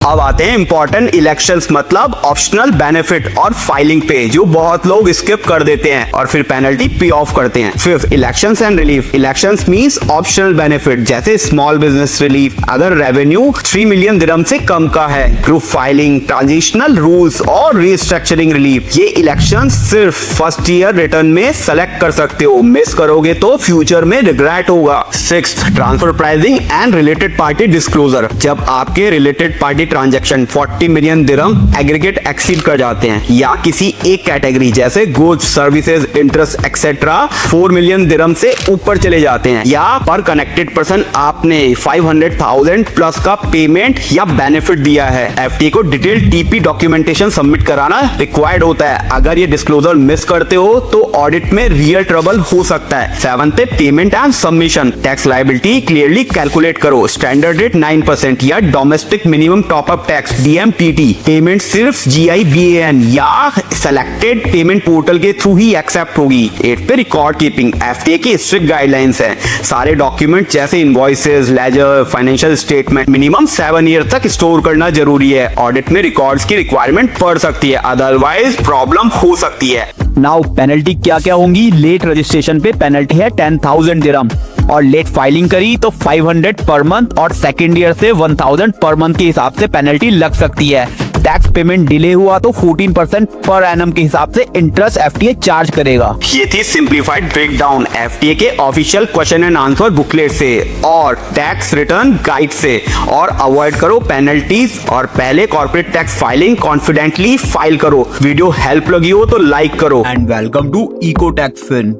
अब आते हैं इंपॉर्टेंट इलेक्शंस मतलब ऑप्शनल बेनिफिट और फाइलिंग पे, जो बहुत लोग स्किप कर देते हैं और फिर पेनल्टी पे ऑफ करते हैं। Fifth, elections and relief. Elections means optional benefit जैसे स्मॉल बिजनेस रिलीफ अगर रेवेन्यू 3 मिलियन दिरहम से कम का है, ग्रुप फाइलिंग, ट्रांजिशनल रूल्स और रीस्ट्रक्चरिंग रिलीफ। ये इलेक्शन सिर्फ फर्स्ट ईयर रिटर्न में सेलेक्ट कर सकते हो, मिस करोगे तो फ्यूचर में रिग्रेट होगा। Sixth, transfer pricing and related party disclosure. जब आपके related party transaction 40 million dirham aggregate exceed कर जाते हैं या किसी एक कैटेगरी जैसे goods, services, interest etcetera 4 million dirham से ऊपर चले जाते हैं, या पर कनेक्टेड पर्सन आपने 500,000 प्लस का पेमेंट या बेनिफिट दिया है, एफटीए को डिटेल टीपी डॉक्यूमेंटेशन सबमिट कराना रिक्वायर्ड होता है। अगर ये डिस्क्लोजर मिस करते हो तो ऑडिट में रियल ट्रबल हो सकता है। Seventh, payment and submission. Tax liability clearly calculate करो। स्टैंडर्ड रेट 9% या domestic minimum top up tax DMTT। Payment सिर्फ GIBAN या सेलेक्टेड पेमेंट पोर्टल के थ्रू ही एक्सेप्ट होगी। 8 पे रिकॉर्ड कीपिंग। एफटीए की स्ट्रिक्ट गाइडलाइंस है, सारे डॉक्यूमेंट जैसे invoices, ledger, financial statement minimum 7 year तक स्टोर करना जरूरी है। ऑडिट में रिकॉर्ड्स की रिक्वायरमेंट पड़ सकती है, अदरवाइज प्रॉब्लम हो सकती है। नाउ पेनल्टी क्या क्या होंगी? लेट रजिस्ट्रेशन पे पेनल्टी है 10,000 दिरहम और लेट फाइलिंग करी तो 500 पर मंथ और सेकेंड ईयर से 1000 पर मंथ के हिसाब से पेनल्टी लग सकती है। टैक्स पेमेंट डिले हुआ तो 14% पर एनम के हिसाब से इंटरेस्ट एफटीए चार्ज करेगा। ये थी सिंप्लीफाइड ब्रेकडाउन एफटीए के official question and answer booklet से और टैक्स रिटर्न गाइड से। और अवॉइड करो पेनल्टीज और पहले corporate tax filing confidently file करो। वीडियो हेल्प लगी हो तो लाइक करो। And welcome to Eco Tax fin.